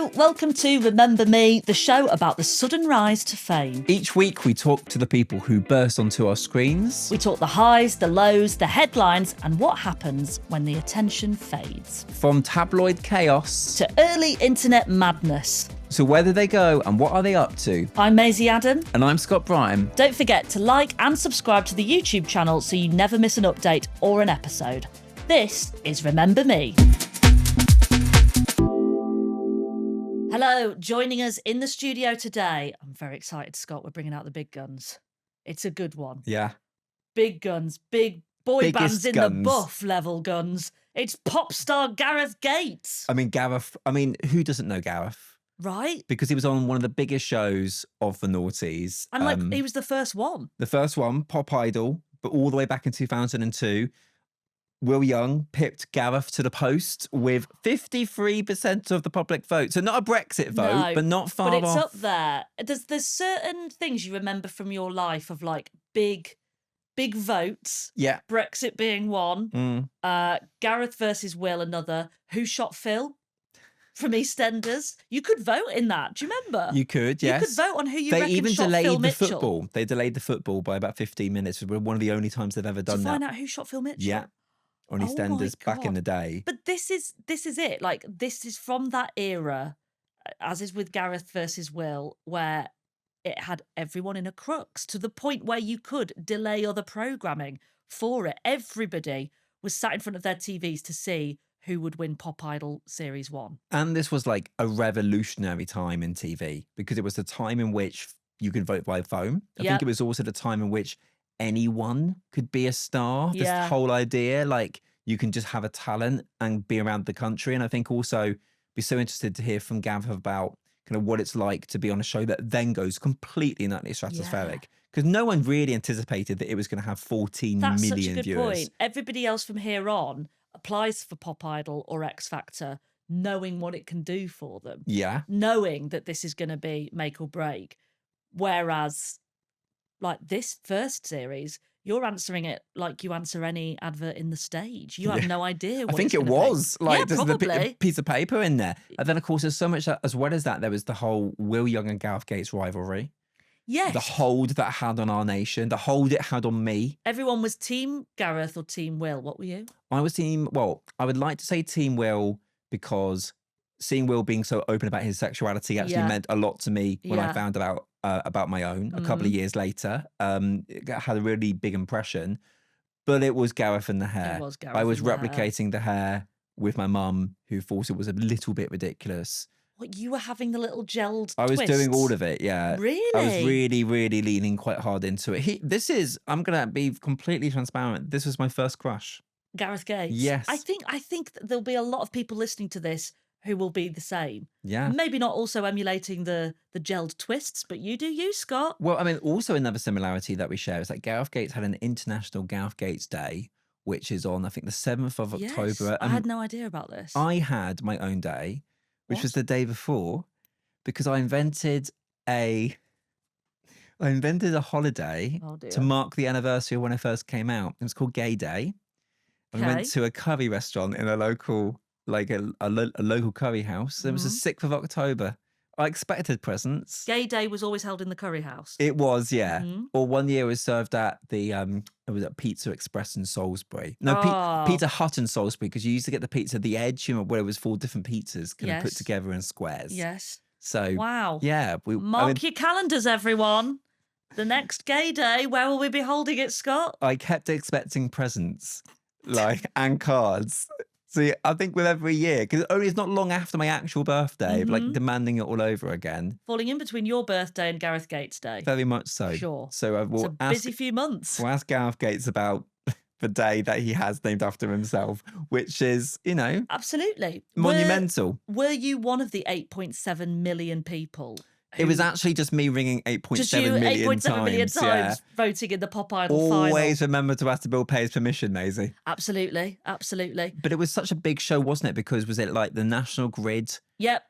Hello, welcome to Remember Me, the show about the sudden rise to fame. Each week we talk to the people who burst onto our screens. We talk the highs, the lows, the headlines, and what happens when the attention fades. From tabloid chaos to early internet madness. So where do they go and what are they up to? I'm Maisie Adam. And I'm Scott Bryan. Don't forget to like and subscribe to the YouTube channel so you never miss an update or an episode. This is Remember Me. Hello, joining us in the studio today. I'm very excited, Scott. We're bringing out the big guns. It's a good one. Yeah. Big guns, big boy Biggest bands in guns. the buff level guns. It's pop star Gareth Gates. Gareth, who doesn't know Gareth? Right? Because he was on one of the biggest shows of the noughties. And he was the first one. The first one, Pop Idol, but all the way back in 2002. Will Young pipped Gareth to the post with 53% of the public vote. So not a Brexit vote, No, but not far off. But it's up there. There's certain things you remember from your life of like big votes. Yeah. Brexit being one. Gareth versus Will, another. Who Shot Phil? From EastEnders. You could vote in that. Do you remember? You could, yes. You could vote on who you they reckon even shot delayed Phil the Mitchell. football. They delayed the football by about 15 minutes. It was one of the only times they've ever done to that. find out who shot Phil Mitchell. Yeah. On EastEnders back in the day. But this is it. Like, this is from that era, as is with Gareth versus Will, where it had everyone in a crux to the point where you could delay other programming for it. Everybody was sat in front of their TVs to see who would win Pop Idol Series 1. And this was like a revolutionary time in TV because it was the time in which you could vote by phone. I think it was also the time in which anyone could be a star. This whole idea, like you can just have a talent and be around the country. And I think also be so interested to hear from Gareth about kind of what it's like to be on a show that then goes completely and utterly stratospheric. Because no one really anticipated that it was going to have 14 million viewers. That's such a good point. Everybody else from here on applies for Pop Idol or X Factor knowing what it can do for them. Yeah. Knowing that this is going to be make or break. Whereas, like this first series, you're answering it like you answer any advert in the stage. You have no idea what I think it was. Be. Like, there's probably. a piece of paper in there. And then, of course, there's so much, as well as that, there was the whole Will Young and Gareth Gates rivalry. Yes. The hold that had on our nation, the hold it had on me. Everyone was Team Gareth or Team Will. What were you? I was I would like to say Team Will because seeing Will being so open about his sexuality actually meant a lot to me when I found out about my own a couple of years later. It had a really big impression, but it was Gareth and the hair. It was Gareth. I was replicating the hair with my mum, who thought it was a little bit ridiculous. What, you were having the little gelled I was twists? doing all of it, yeah. Really? I was really, really leaning quite hard into it. I'm going to be completely transparent. This was my first crush. Gareth Gates? Yes. I think that there'll be a lot of people listening to this who will be the same. Yeah. Maybe not also emulating the gelled twists, but you do you, Scott. Well, also another similarity that we share is that Gareth Gates had an International Gareth Gates Day, which is on, I think, the 7th of October. I had no idea about this. I had my own day, which was the day before, because I invented a holiday to mark the anniversary of when I first came out. It was called Gay Day. And we went to a curry restaurant in a local, like a local curry house. It was the 6th of October. I expected presents. Gay Day was always held in the curry house. It was, yeah. Or one year it was served at it was at Pizza Express in Salisbury. No, Pizza Hut in Salisbury, because you used to get the pizza at the edge, where it was 4 different pizzas kind of put together in squares. Yes. So, wow. Yeah. Mark your calendars, everyone. The next Gay Day, where will we be holding it, Scott? I kept expecting presents, and cards. So I think with every year, because it's not long after my actual birthday, but demanding it all over again. Falling in between your birthday and Gareth Gates' day. Very much so. Sure. So I will it's a busy few months. We'll ask Gareth Gates about the day that he has named after himself, which is, absolutely monumental. Were you one of the 8.7 million people? It was actually just me ringing 8.7 million times. Voting in the Pop Idol final. Always remember to ask the Bill Pay's permission, Maisie. Absolutely. But it was such a big show, wasn't it? Because was it like the national grid? Yep.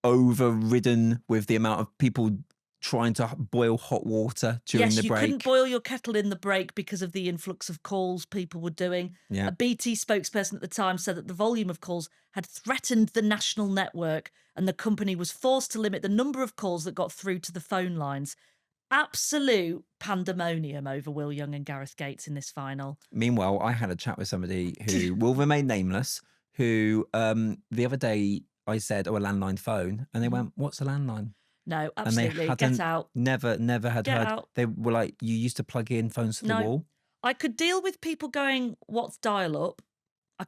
Overridden with the amount of people trying to boil hot water during Yes, the you break. couldn't boil your kettle in the break because of the influx of calls people were doing. Yeah. A BT spokesperson at the time said that the volume of calls had threatened the national network and the company was forced to limit the number of calls that got through to the phone lines. Absolute pandemonium over Will Young and Gareth Gates in this final. Meanwhile, I had a chat with somebody who will remain nameless, who the other day I said, oh, a landline phone. And they went, what's a landline? No, And they absolutely. hadn't, Get out. never had Get heard. out. They were like, you used to plug in phones to the No. wall. I could deal with people going, what's dial up?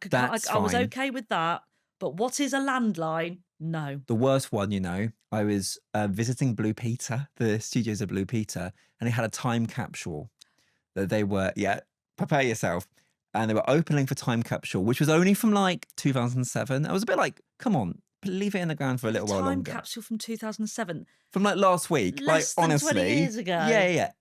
That's I was fine. okay with that. But what is a landline? No. The worst one, you know, I was visiting Blue Peter, the studios of Blue Peter, and they had a time capsule that they were, prepare yourself. And they were opening for time capsule, which was only from like 2007. I was a bit like, come on, leave it in the ground for a little while longer. Time capsule from 2007. From like last week. Less like, than honestly. 20 years ago. Yeah.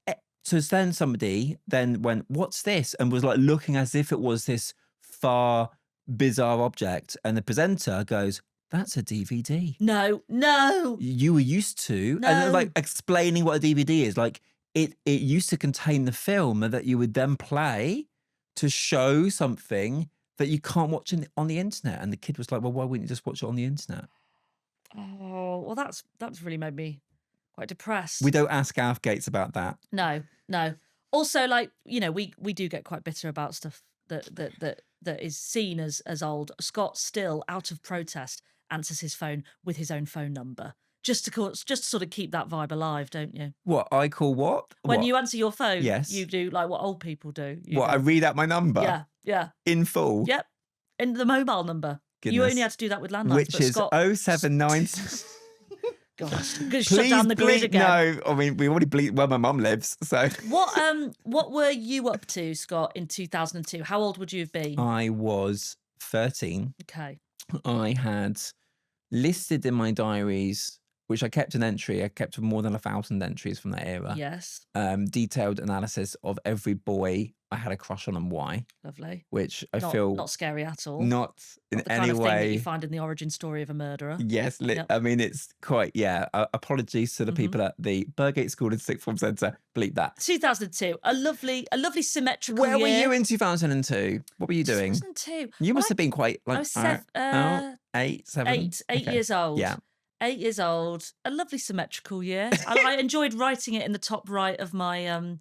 So then somebody then went, what's this? And was like looking as if it was this far bizarre object. And the presenter goes, that's a DVD. No. You were used to. No. And like explaining what a DVD is. Like it used to contain the film that you would then play to show something that you can't watch on the internet. And the kid was like, well, why wouldn't you just watch it on the internet? Oh, well, that's really made me quite depressed. We don't ask Gareth Gates about that. No. Also, like, you know, we do get quite bitter about stuff that is seen as old. Scott still, out of protest, answers his phone with his own phone number. Just to sort of keep that vibe alive, don't you? What? I call what? When what? you answer your phone, yes. you do like what old people do. I read out my number? Yeah. In full? Yep. In the mobile number. Goodness. You only had to do that with landlines. Which is 079... Gosh, I'm going to shut down the grid again. No, I mean, we already bleeped where my mum lives, so... What were you up to, Scott, in 2002? How old would you have been? I was 13. Okay. I had listed in my diaries, which I kept an entry. I kept more than 1,000 entries from that era. Yes. Detailed analysis of every boy I had a crush on and why. Lovely. Which I feel... Not scary at all. Not in the any kind of way... thing that you find in the origin story of a murderer. Yes. I mean, it's quite... Yeah. Apologies to the people at the Burgate School and Sixth Form Centre. Bleep that. 2002. A lovely symmetrical Where year. were you in 2002? What were you doing? 2002. You must have been quite... like I was 8, 7? 8 years old. Yeah. 8 years old. A lovely symmetrical year. I enjoyed writing it in the top right of my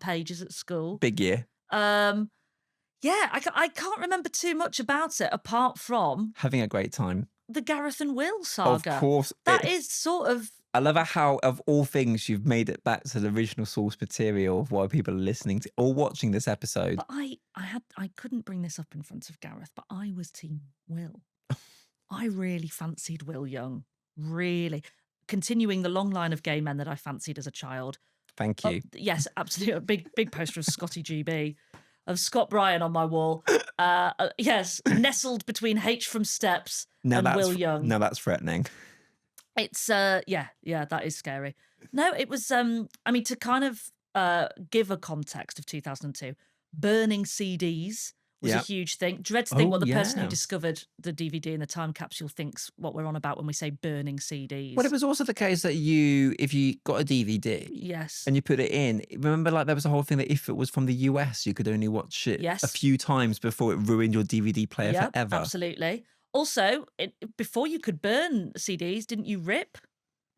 pages at school. Big year. Yeah, I can't remember too much about it apart from having a great time. The Gareth and Will saga. Of course. That is sort of... I love how, of all things, you've made it back to the original source material of why people are listening to or watching this episode. But I couldn't bring this up in front of Gareth, but I was team Will. I really fancied Will Young. Really. Continuing the long line of gay men that I fancied as a child. Thank you. Yes, absolutely. A big poster of Scotty GB, of Scott Bryan on my wall. Yes, nestled between H from Steps and Will Young. No, that's threatening. It's yeah, that is scary. No, it was I mean, to kind of give a context of 2002, burning CDs was a huge thing. Dread to think what the person who discovered the DVD in the time capsule thinks what we're on about when we say burning CDs. Well, it was also the case that if you got a DVD, yes, and you put it in, remember, like there was a whole thing that if it was from the US, you could only watch it a few times before it ruined your DVD player forever. Absolutely. Also, before you could burn CDs, didn't you rip?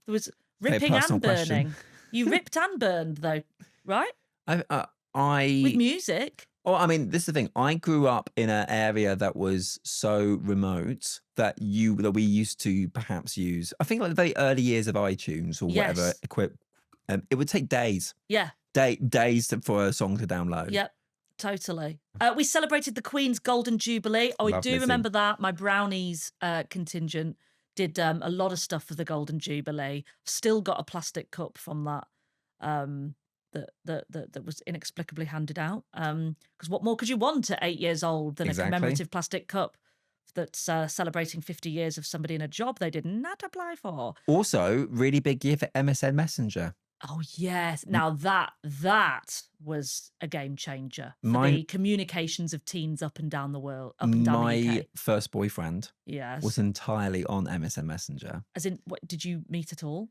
There was ripping and burning. You ripped and burned, though, right? With music. Oh, I mean, this is the thing. I grew up in an area that was so remote that we used to perhaps use. I think like the very early years of iTunes or whatever it would take days. Yeah. Days for a song to download. Yep. Totally. We celebrated the Queen's Golden Jubilee. Oh, I do remember that. My Brownies contingent did a lot of stuff for the Golden Jubilee. Still got a plastic cup from that. That was inexplicably handed out. Because what more could you want at 8 years old than a commemorative plastic cup that's celebrating 50 years of somebody in a job they did not apply for? Also, really big year for MSN Messenger. Oh, yes. Now that was a game changer for My the communications of teens up and down the world, up and down the my UK. first boyfriend was Yes. entirely on MSN Messenger. As in, what, did you meet at all?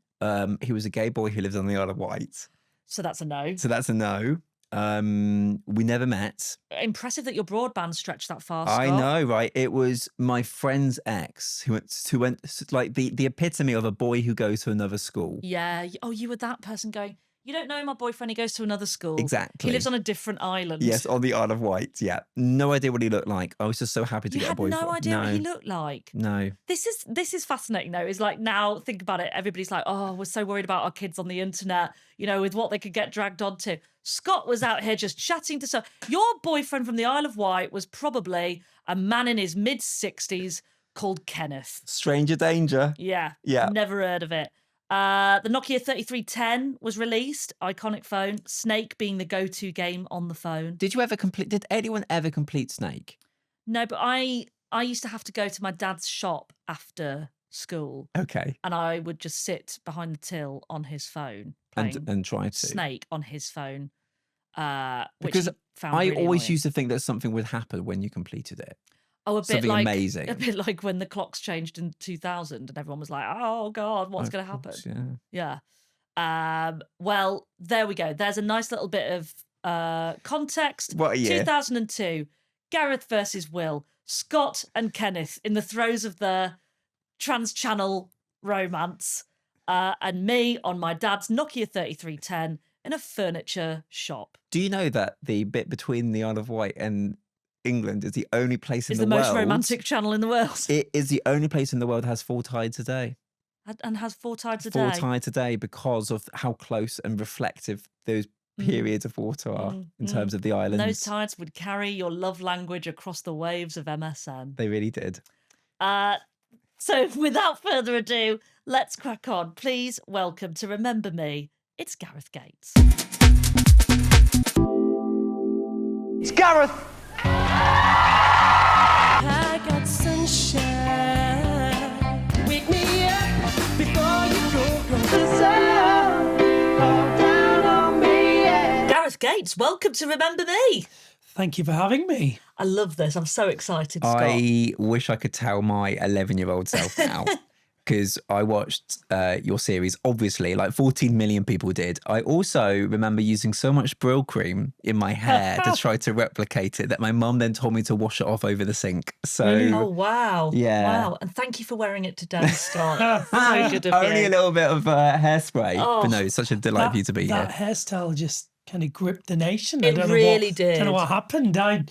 He was a gay boy who lived on the Isle of Wight. So that's a no. So that's a no. We never met. Impressive that your broadband stretched that far, I Scott. know, right? It was my friend's ex who went like the epitome of a boy who goes to another school. Yeah. Oh, you were that person going, you don't know my boyfriend, he goes to another school. Exactly. He lives on a different island. Yes, on the Isle of Wight. Yeah. No idea what he looked like. I was just so happy to You get a had boyfriend. no idea what he looked like. No. This is fascinating though. Is like, now think about it. Everybody's like, oh, we're so worried about our kids on the internet, with what they could get dragged onto. Scott was out here just chatting to your boyfriend from the Isle of Wight was probably a man in his mid-60s called Kenneth. Stranger danger. Yeah. Yeah. Never heard of it. The Nokia 3310 was released. Iconic phone. Snake being the go-to game on the phone. Did anyone ever complete Snake? No, but I used to have to go to my dad's shop after school. Okay. And I would just sit behind the till on his phone playing And try to Snake on his phone. Which because he found I really always annoying. used to think that something would happen when you completed it. Oh, a bit something like amazing. A bit like when the clocks changed in 2000 and everyone was like, "Oh God, what's going to happen?" Course, yeah. Yeah. Well, there we go. There's a nice little bit of context. What a year. 2002. Gareth versus Will. Scott and Kenneth in the throes of their trans-channel romance, and me on my dad's Nokia 3310 in a furniture shop. Do you know that the bit between the Isle of Wight and England is the only place in the world? Is the most romantic channel in the world. It is the only place in the world that has full tides a day. And has 4 tides a Full day. tides a day because of how close and reflective those periods of water are in terms of the islands. And those tides would carry your love language across the waves of MSN. They really did. So without further ado, let's crack on. Please welcome to Remember Me, it's Gareth Gates. It's Gareth! I got sunshine. Wake me up before you go. The sun fall down on me. Yeah. Gareth Gates, welcome to Remember Me. Thank you for having me. I love this. I'm so excited, Scott. I wish I could tell my 11-year-old self now. Because I watched your series, obviously, like 14 million people did. I also remember using so much Brill cream in my hair to try to replicate it that my mum then told me to wash it off over the sink. So, Oh, wow. Yeah. Wow. And thank you for wearing it today, Scott. So good of only you. a little bit of hairspray. Oh, but no, it's such a delight for you to be That here. hairstyle just kind of gripped the nation. It really did. I don't know what happened. I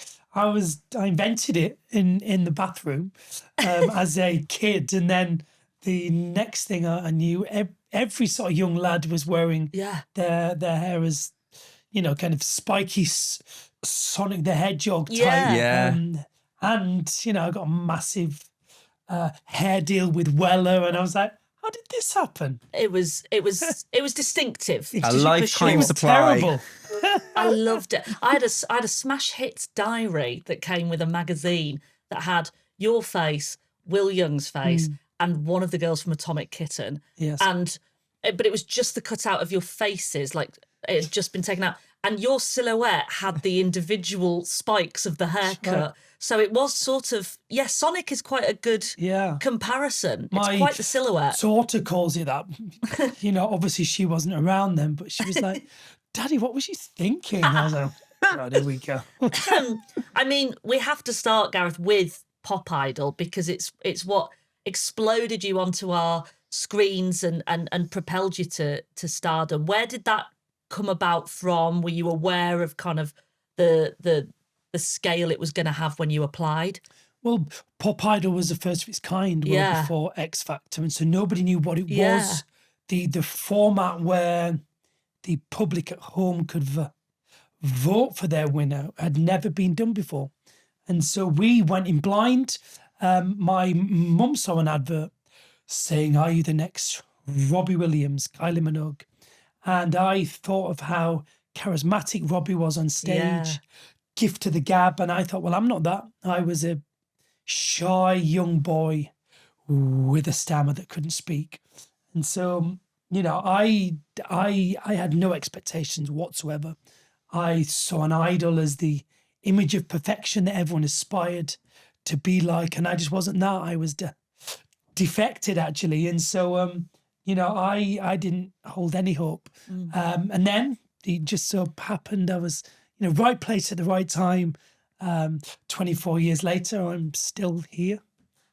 invented it in the bathroom as a kid, and then the next thing I knew, every sort of young lad was wearing their hair as, kind of spiky Sonic the Hedgehog type. Yeah. And, I got a massive hair deal with Weller, and I was like, how did this happen? It was distinctive. A for lifetime sure. supply. Terrible. I loved it. I had a smash hits diary that came with a magazine that had your face, Will Young's face, and one of the girls from Atomic Kitten. Yes. But it was just the cutout of your faces, like it had just been taken out. And your silhouette had the individual spikes of the haircut. Right. So it was sort of, Sonic is quite a good comparison. It's quite the silhouette. Daughter calls it that. Obviously she wasn't around then, but she was like, Daddy, what was you thinking? I was like, oh, there we go. I mean, we have to start, Gareth, with Pop Idol because it's what exploded you onto our screens and propelled you to stardom. Where did that come about from? Were you aware of kind of the scale it was going to have when you applied? Well, Pop Idol was the first of its kind well before X Factor, and so nobody knew what it was. The format where the public at home could vote for their winner had never been done before. And so we went in blind. My mum saw an advert saying, are you the next Robbie Williams, Kylie Minogue? And I thought of how charismatic Robbie was on stage, gift to the gab. And I thought, well, I'm not that. I was a shy young boy with a stammer that couldn't speak. And so you know, I had no expectations whatsoever. I saw an idol as the image of perfection that everyone aspired to be like, and I just wasn't that. I was defected actually, and so you know, I didn't hold any hope. And then it just so happened I was, you know, right place at the right time. 24 years later, I'm still here,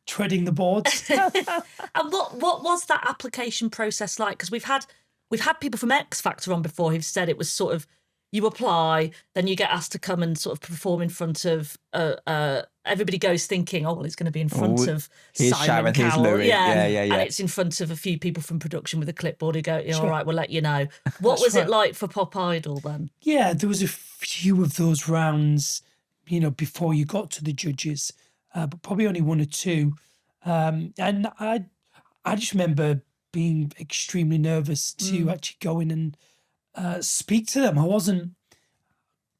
treading the boards. And what was that application process like? Because we've had people from X Factor on before who've said it was sort of, you apply, then you get asked to come and sort of perform in front of everybody goes thinking, oh well, it's going to be in front of here's Simon Sharon, here's Cowell, Louis. Yeah. and it's in front of a few people from production with a clipboard who go, yeah, Sure. all right, we'll let you know. What was it like for Pop Idol then? Yeah, there was a few of those rounds, you know, before you got to the judges, but probably only one or two. And I just remember being extremely nervous to actually go in and speak to them. I wasn't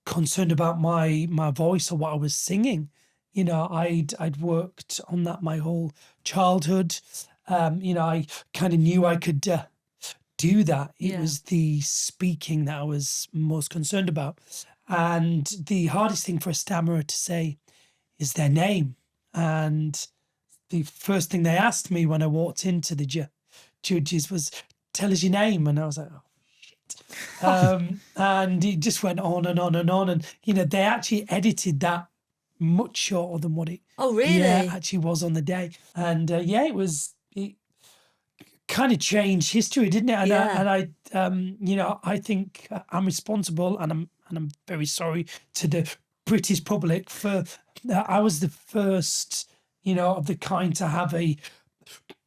concerned about my voice or what I was singing. You know, I'd worked on that my whole childhood. You know, I kind of knew I could do that. It was the speaking that I was most concerned about. And the hardest thing for a stammerer to say is their name. And the first thing they asked me when I walked into the judges was, tell us your name. And I was like, oh, shit. And it just went on and on and on. And, you know, they actually edited that much shorter than what it actually was on the day. And it kind of changed history, didn't it? And I you know, I think I'm responsible, and I'm very sorry to the British public for I was the first, you know, of the kind to have a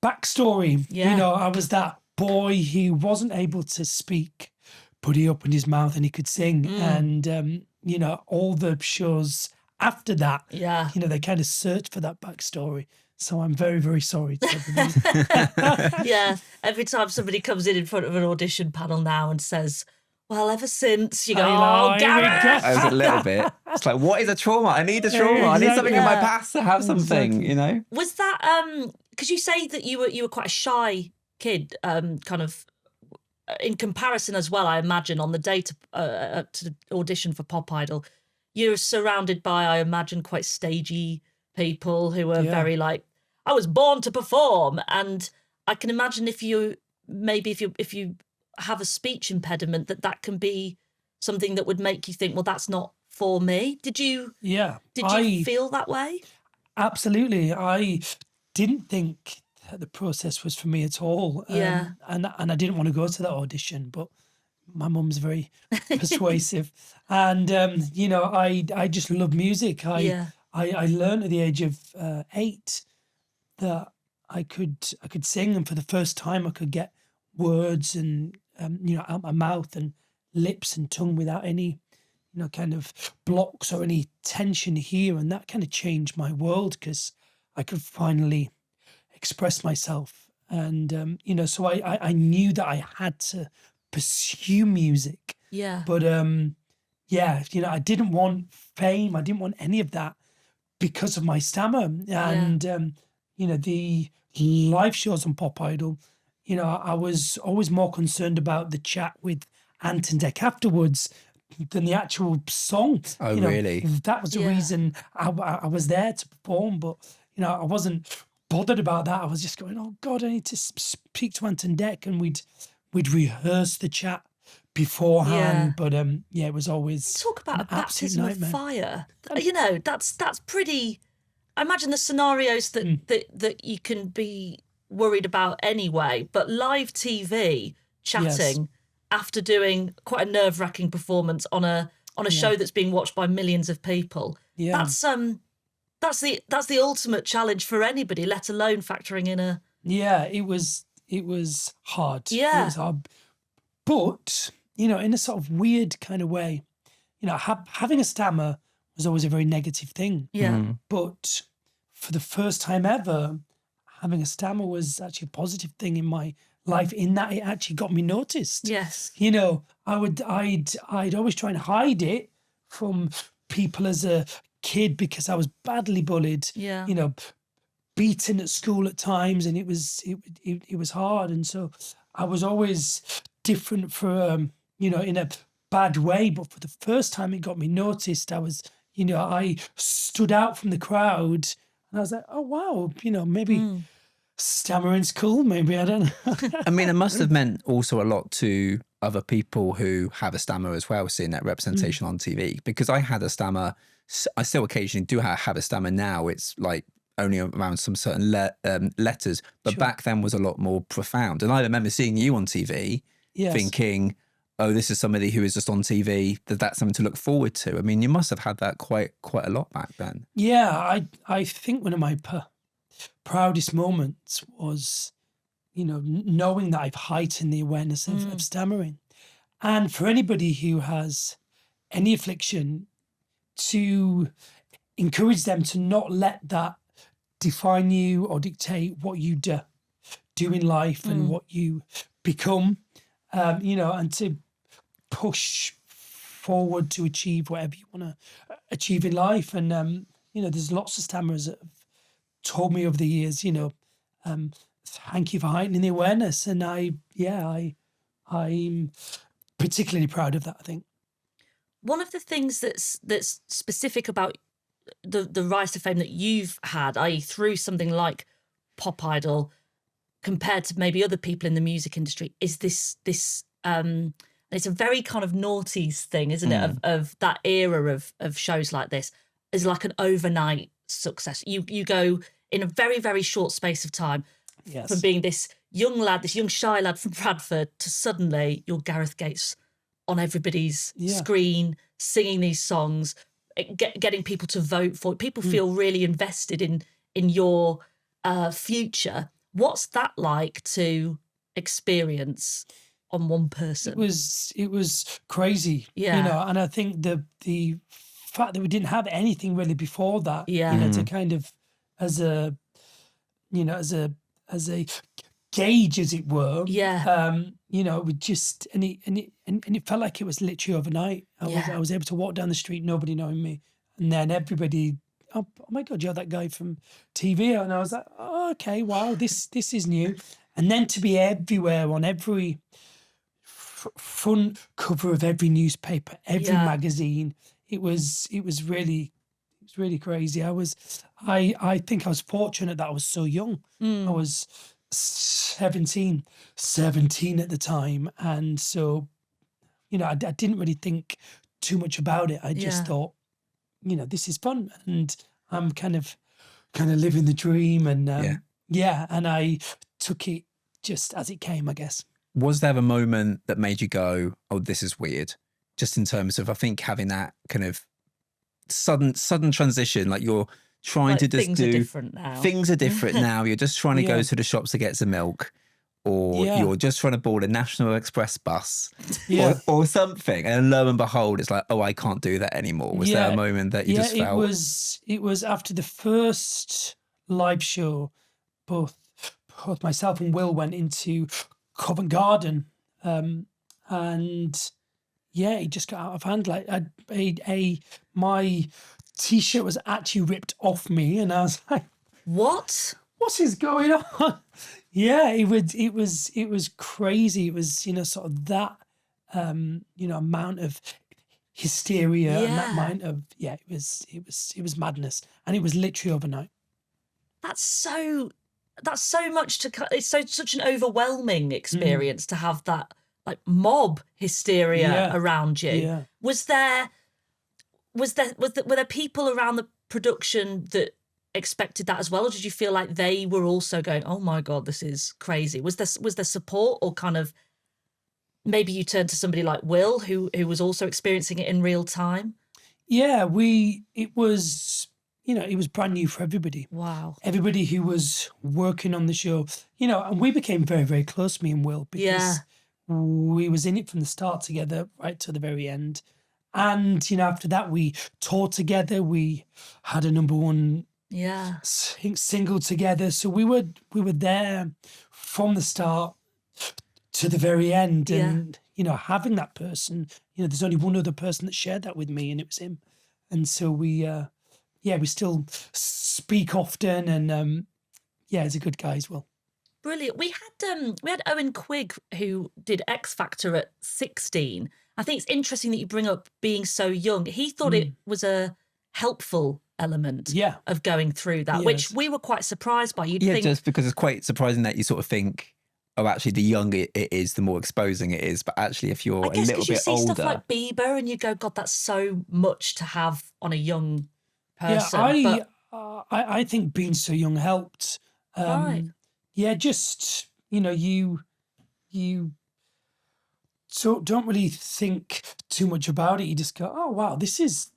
backstory. You know, I was that boy who wasn't able to speak, but he opened his mouth and he could sing. And you know, all the shows after that, you know, they kind of searched for that backstory. So I'm very, very sorry to everybody. Yeah, every time somebody comes in front of an audition panel now and says, well, ever since, you go, oh, Gareth! I was a little bit. It's like, what is a trauma? I need a trauma. I need something in my past to have something, you know? Was that, because you say that you were quite a shy kid, kind of, in comparison as well, I imagine, on the day to audition for Pop Idol, you're surrounded by, I imagine, quite stagey people who are very like, I was born to perform. And I can imagine if you have a speech impediment, that can be something that would make you think, well, that's not for me. Did you feel that way? Absolutely. I didn't think that the process was for me at all. And I didn't want to go to that audition, but my mum's very persuasive. And you know, I just love music. I learned at the age of 8 that I could sing, and for the first time I could get words and you know, out my mouth and lips and tongue without any, you know, kind of blocks or any tension here. And that kind of changed my world, because I could finally express myself. And you know, so I knew that I had to pursue music. But you know, I didn't want fame, I didn't want any of that because of my stammer. And you know, the live shows on Pop Idol, you know, I was always more concerned about the chat with Ant and Dec afterwards than the actual song. Oh, you know, really? That was the reason I was there to perform, but you know, I wasn't bothered about that. I was just going, oh God, I need to speak to Ant and Dec, and we'd rehearse the chat beforehand. But it was always talk about a baptism of nightmare. Fire. You know, that's pretty. I imagine the scenarios that you can be worried about anyway, but live TV chatting after doing quite a nerve-wracking performance on a show that's being watched by millions of people. That's the ultimate challenge for anybody, let alone factoring in a. It was hard. It was hard. But you know, in a sort of weird kind of way, you know, having a stammer was always a very negative thing. But for the first time ever, having a stammer was actually a positive thing in my life, in that it actually got me noticed. You know, I'd always try and hide it from people as a kid because I was badly bullied. You know, beaten at school at times, and it was hard. And so I was always different for, in a bad way. But for the first time it got me noticed, I stood out from the crowd and I was like, oh, wow, maybe stammering's cool. Maybe, I don't know. I mean, it must have meant also a lot to other people who have a stammer as well, seeing that representation on TV, because I had a stammer. I still occasionally do have a stammer now. It's like only around some certain letters, but back then was a lot more profound. And I remember seeing you on TV thinking, oh, this is somebody who is just on TV, that's something to look forward to. I mean, you must have had that quite a lot back then. Yeah, I think one of my proudest moments was, knowing that I've heightened the awareness of stammering. And for anybody who has any affliction, to encourage them to not let that define you or dictate what you do in life and what you become, and to push forward to achieve whatever you want to achieve in life. And, there's lots of stammerers that have told me over the years, thank you for heightening the awareness. And I'm particularly proud of that, I think. One of the things that's specific about the rise to fame that you've had, i.e. through something like Pop Idol, compared to maybe other people in the music industry, is this it's a very kind of noughties thing, isn't it? Of that era of shows like this, is like an overnight success. You go in a very, very short space of time from being this young lad, this young shy lad from Bradford, to suddenly you're Gareth Gates on everybody's screen, singing these songs, getting people to vote for it. People feel really invested in your future. What's that like to experience on one person? It was crazy, and I think the fact that we didn't have anything really before that, to kind of as a gauge, as it were. We just and it felt like it was literally overnight. I was able to walk down the street, nobody knowing me, and then everybody, oh my God, you're that guy from TV, and I was like, oh, okay, wow, this is new. And then to be everywhere on every front cover of every newspaper, every magazine, it was really crazy. I think I was fortunate that I was so young. I was 17 at the time, and so I didn't really think too much about it. I just thought, this is fun, and I'm kind of living the dream, and and I took it just as it came, I guess. Was there a moment that made you go, oh, this is weird? Just in terms of, I think, having that kind of sudden transition, like you're trying to just things are different now. Things are different now. You're just trying to go to the shops to get some milk, or you're just trying to board a National Express bus or something. And lo and behold, it's like, oh, I can't do that anymore. Was there a moment that you just felt? It was after the first live show, both myself and Will went into Convent Garden, and it just got out of hand. Like my T-shirt was actually ripped off me, and I was like, "What is going on?" It was crazy. It was sort of that amount of hysteria and that amount of it was madness, and it was literally overnight. That's so much it's such an overwhelming experience to have that like mob hysteria around you. Were there people around the production that expected that as well, or did you feel like they were also going, oh my God, this is crazy? Was there support, or kind of maybe you turned to somebody like Will who was also experiencing it in real time? It was brand new for everybody. Wow. Everybody who was working on the show, and we became very, very close, me and Will, because we was in it from the start together right to the very end. And, after that, we toured together. We had a #1 single together. So we were there from the start to the very end. And, having that person, there's only one other person that shared that with me, and it was him. And so we still speak often, and he's a good guy as well. brilliant. We had Owen Quigg, who did X Factor at 16. I think it's interesting that you bring up being so young. He thought it was a helpful element of going through that, which we were quite surprised by. You'd think, just because it's quite surprising that you sort of think, oh, actually, the younger it is, the more exposing it is. But actually, if you're I guess a little you bit see older, stuff like Bieber, and you go, God, that's so much to have on a young person. I think being so young helped. Right. Yeah, just you don't really think too much about it. You just go, oh wow, this is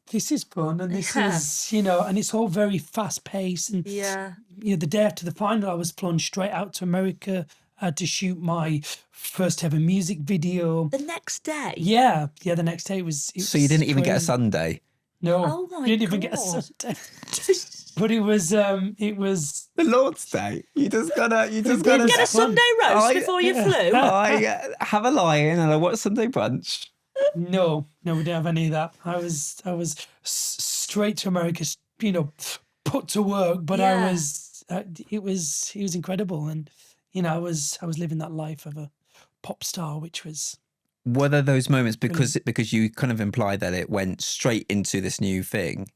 fun, and this is and it's all very fast paced. And the day after the final, I was flown straight out to America to shoot my first ever music video. The next day? Yeah, the next day it was so you didn't even get a Sunday? No, oh my didn't God. even get a Sunday. But it was the Lord's Day. You just gotta get a Sunday roast before you flew. I have a lie-in and I watch Sunday brunch. No, we didn't have any of that. I was straight to America, put to work. But it was incredible, and I was living that life of a pop star, which was. Were there those moments, because you kind of implied that it went straight into this new thing?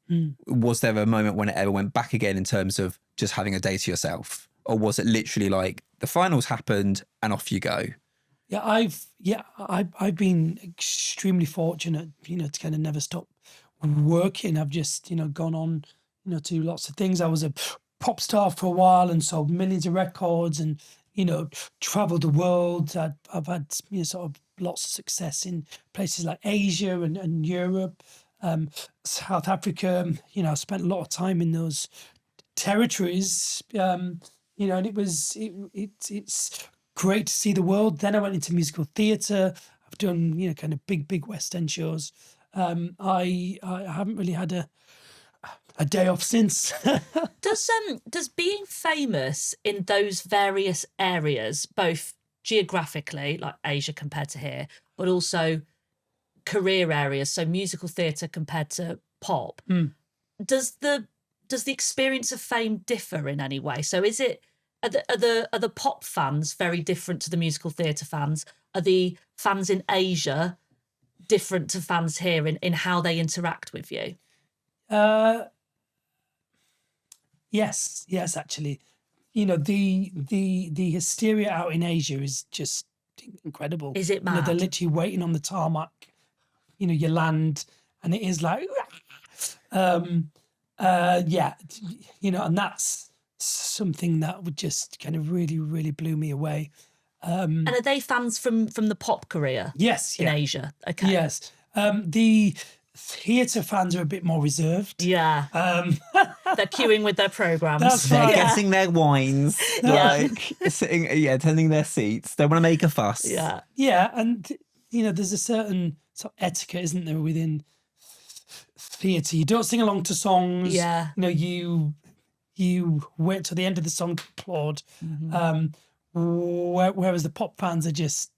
Was there a moment when it ever went back again in terms of just having a day to yourself, or was it literally like the finals happened and off you go? Yeah, I've been extremely fortunate, to kind of never stop working. I've just gone on, to do lots of things. I was a pop star for a while and sold millions of records, and traveled the world. I've had sort of lots of success in places like Asia and Europe, South Africa. I spent a lot of time in those territories. And it's great to see the world. Then I went into musical theatre. I've done kind of big West End shows. I haven't really had a day off since. Does being famous in those various areas, both geographically, like Asia compared to here, but also career areas, so musical theatre compared to pop, does the experience of fame differ in any way? So is it are the pop fans very different to the musical theatre fans? Are the fans in Asia different to fans here in how they interact with you? Yes, actually. The hysteria out in Asia is just incredible. Is it mad? They're literally waiting on the tarmac. You land and it is like, and that's something that would just kind of really, really blew me away. And are they fans from the pop career? Yes, in Asia. Okay. Yes. The theatre fans are a bit more reserved. Yeah. They're queuing with their programmes. That's They're right. getting their wines, sitting, attending their seats. They want to make a fuss. Yeah. Yeah, and there's a certain sort of etiquette, isn't there, within theatre? You don't sing along to songs. Yeah. You wait till the end of the song to applaud. Whereas the pop fans are just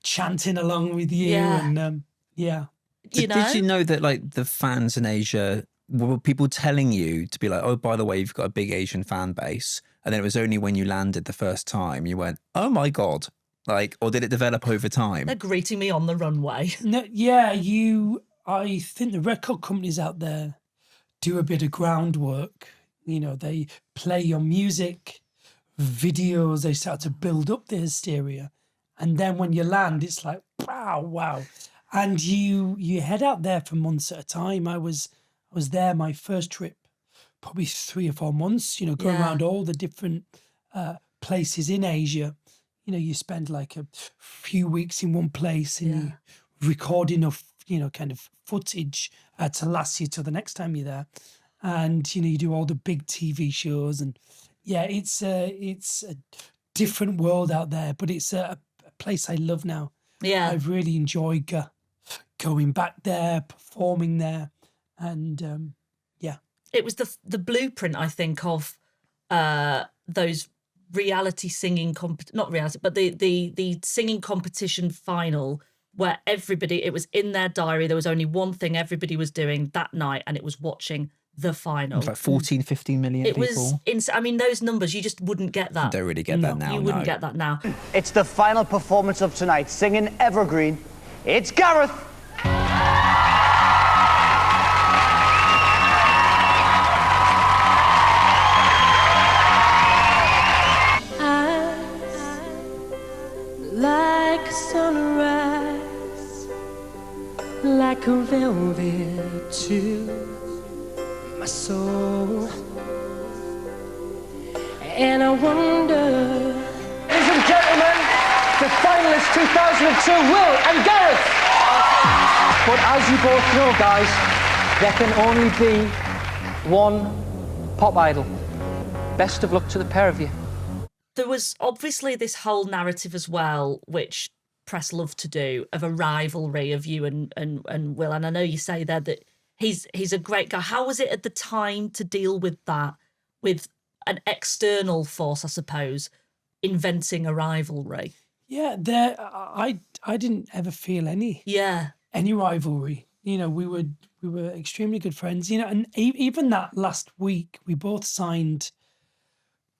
chanting along with you. And Did you know that like the fans in Asia, were people telling you to be like, oh, by the way, you've got a big Asian fan base, and then it was only when you landed the first time you went, oh my God, like, or did it develop over time? They're greeting me on the runway. No, I think the record companies out there do a bit of groundwork. They play your music, videos, they start to build up the hysteria. And then when you land, it's like, wow. And you head out there for months at a time. I was there, my first trip, probably 3 or 4 months, going around all the different places in Asia. You spend like a few weeks in one place and you record enough, kind of footage to last you till the next time you're there. And, you do all the big TV shows. And it's a different world out there, but it's a place I love now. Yeah. I've really enjoyed going back there, performing there. And it was the blueprint, I think, of those reality singing not reality, but the singing competition final, where everybody, it was in their diary, there was only one thing everybody was doing that night, and it was watching the final. It's like 14, 15 million It people. was, I mean, those numbers, you just wouldn't get that. You don't really get that now, You wouldn't get that now. It's the final performance of tonight, singing Evergreen. It's Gareth. Like sunrise, like a velvet to my soul. And I wonder, Ladies and gentlemen, the finalists 2002, Will and Gareth. But as you both know, guys, there can only be one pop idol. Best of luck to the pair of you. There was obviously this whole narrative as well, which press love to do, of a rivalry of you and Will. And I know you say there that he's a great guy. How was it at the time to deal with that, with an external force, I suppose, inventing a rivalry? Yeah, I didn't ever feel any rivalry. You know, we were extremely good friends. You know, and even that last week, we both signed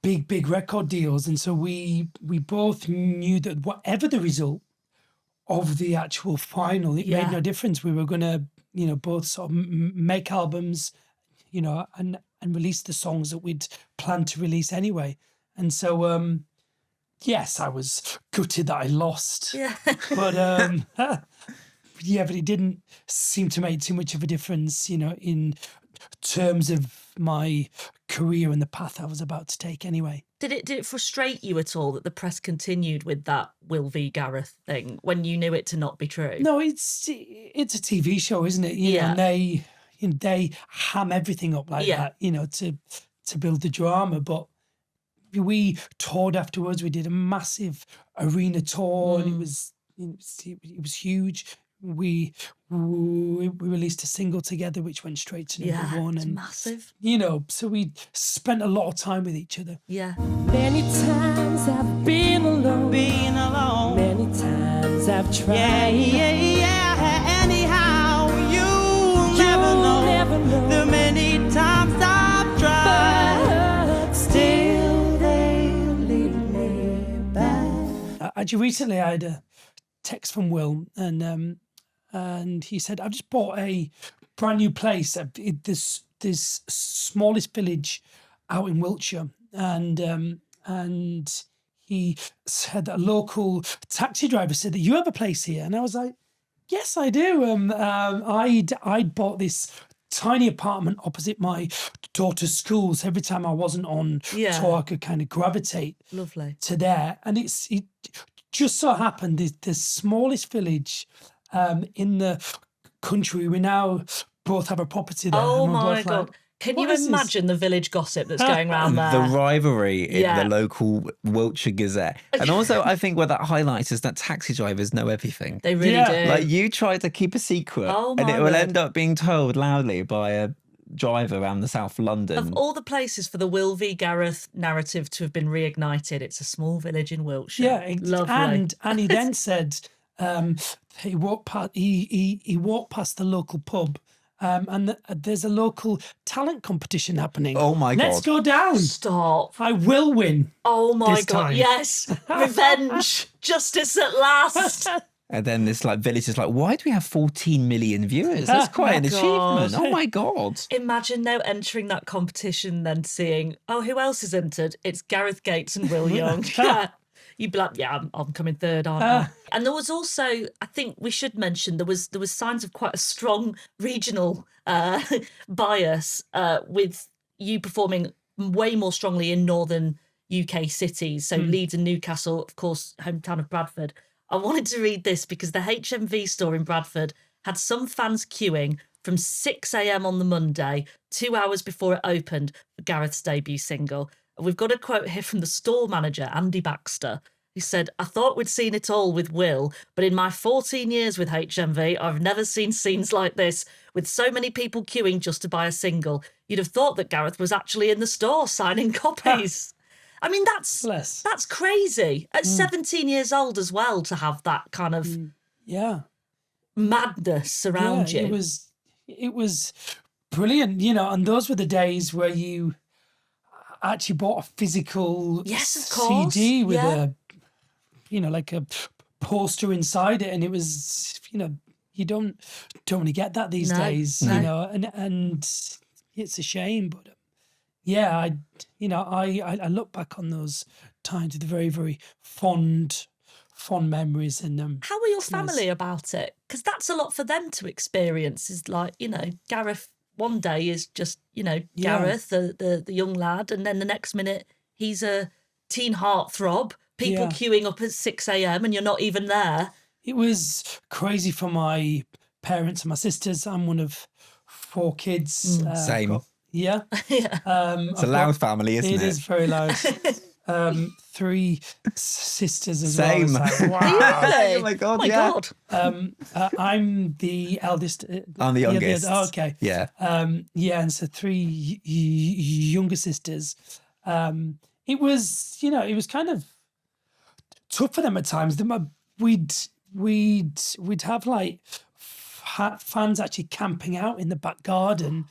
big record deals, and so we both knew that whatever the result of the actual final, it made no difference. We were gonna, you know, both sort of make albums, you know, and release the songs that we'd planned to release anyway. And so, yes, I was gutted that I lost. Yeah. But yeah, but it didn't seem to make too much of a difference, you know, in terms of my career and the path I was about to take anyway. Did it frustrate you at all that the press continued with that Will v Gareth thing when you knew it to not be true? No, it's a TV show, isn't it? You know, and they ham everything up like that, you know, to build the drama. But we toured afterwards. We did a massive arena tour, and it was huge. We released a single together, which went straight to number one. It's and massive. You know, so we spent a lot of time with each other. Yeah. many times I've been alone. Many times I've tried. Anyhow, you'll never know the many times I've tried. But still they lead me back. Actually, recently I had a text from Will, and he said, "I've just bought a brand new place at this smallest village out in Wiltshire," and he said that a local taxi driver said that you have a place here, and I was like, "Yes, I do." I'd bought this tiny apartment opposite my daughter's school, so every time I wasn't on tour, I could kind of gravitate to there, and it just so happened the smallest village in the country. We now both have a property there. Oh my God. Can you imagine the village gossip that's going around there? The rivalry in the local Wiltshire Gazette. And also, I think what that highlights is that taxi drivers know everything. They really do. Like, you try to keep a secret, and it will end up being told loudly by a driver around the south of London. Of all the places for the Will v Gareth narrative to have been reignited, it's a small village in Wiltshire. Yeah, lovely. And he then said he walked past the local pub, and there's a local talent competition happening. Oh my God! Let's go down. Stop! I will win. Oh my this God! time. Yes, revenge, justice at last. And then this village is like, why do we have 14 million viewers? That's quite an achievement. Oh my God. Imagine now entering that competition, then seeing, oh, who else is entered? It's Gareth Gates and Will Young. You'd be like, yeah, I'm coming third, aren't I? And there was also, I think we should mention, there was signs of quite a strong regional bias with you performing way more strongly in northern UK cities. So Leeds and Newcastle, of course, hometown of Bradford. I wanted to read this because the HMV store in Bradford had some fans queuing from 6 a.m. on the Monday, 2 hours before it opened, for Gareth's debut single. And we've got a quote here from the store manager, Andy Baxter, who said, "I thought we'd seen it all with Will, but in my 14 years with HMV, I've never seen scenes like this, with so many people queuing just to buy a single. You'd have thought that Gareth was actually in the store signing copies." I mean, that's crazy. At 17 years old as well, to have that kind of madness around you. It was brilliant, and those were the days where you actually bought a physical Yes, of course. CD with a, like a poster inside it, and it was, you don't really get that these days, and it's a shame, but yeah, I look back on those times with very, very fond memories, and how were your family about it? Because that's a lot for them to experience. Is like, Gareth one day is just, Gareth, the young lad, and then the next minute he's a teen heartthrob, people queuing up at 6 a.m. and you're not even there. It was crazy for my parents and my sisters. I'm one of 4 kids. Same. Yeah. It's a loud family, isn't it? It is very loud. 3 sisters as Same. well. Like, wow. Really? Oh my God, Oh my God. I'm the eldest. I'm the youngest. Okay. Yeah. And so 3 younger sisters. It was, it was kind of tough for them at times. We'd have like fans actually camping out in the back garden.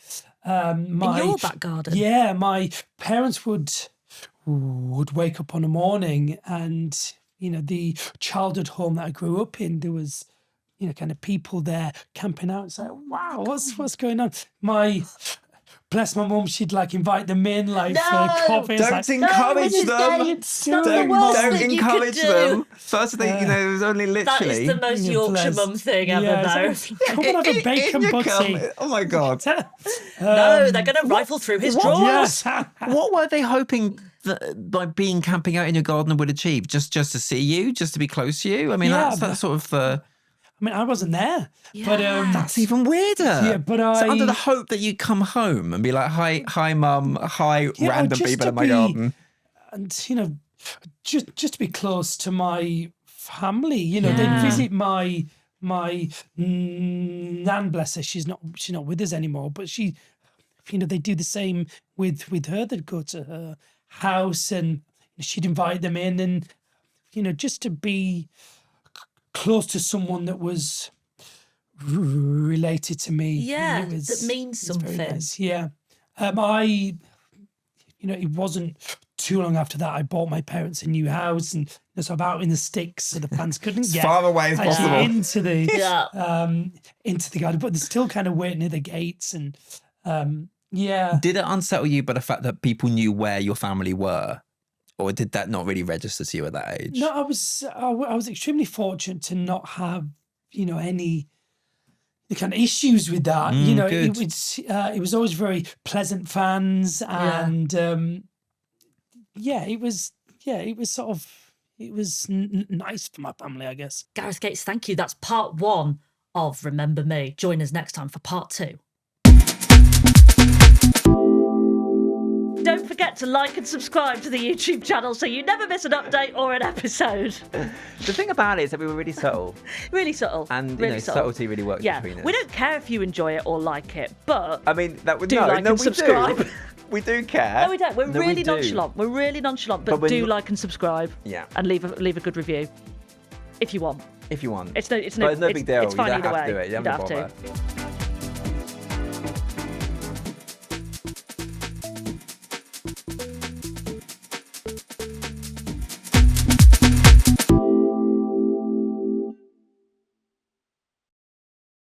In your back garden? Yeah, my parents would wake up on a morning, and the childhood home that I grew up in, there was kind of people there camping out. It's like, wow, what's going on? Bless my mum, she'd like invite them in for coffee. Don't encourage them. Don't encourage them. First thing, it was only literally. That is the most Yorkshire mum thing ever, though. Come on, have a bacon butty. Oh my God. No, they're going to rifle through his drawers. What were they hoping that by being camping out in your garden would achieve? Just to see you, just to be close to you? I mean, that's sort of the... I mean, I wasn't there, but that's even weirder. Yeah, but so under the hope that you come home and be like, hi, mum, hi, random people in my garden, and just to be close to my family. They'd visit my nan, bless her. She's not with us anymore, but she, they do the same with her. They'd go to her house and she'd invite them in, and just to be close to someone that was related to me. Yeah, that means something. Nice. Yeah. It wasn't too long after that I bought my parents a new house, and so I'm out in the sticks, so the fans couldn't get far away as possible into the garden, but they're still kind of waiting at the gates, and Did it unsettle you by the fact that people knew where your family were? Or did that not really register to you at that age? No, I was extremely fortunate to not have, any kind of issues with that. It was always very pleasant fans, and it was nice for my family, I guess. Gareth Gates, thank you. That's part 1 of Remember Me. Join us next time for part 2. Don't forget to like and subscribe to the YouTube channel so you never miss an update or an episode. The thing about it is that we were really subtle. Really subtle. And really subtle. subtlety really works between us. We don't care if you enjoy it or like it, but I mean, that would do like and subscribe. Do. We do care. No, we don't. We're really nonchalant. We're really nonchalant, but do like and subscribe. Yeah. And leave a good review if you want. If you want. It's no big deal. It's fine You don't either have way. to do it. You don't have to.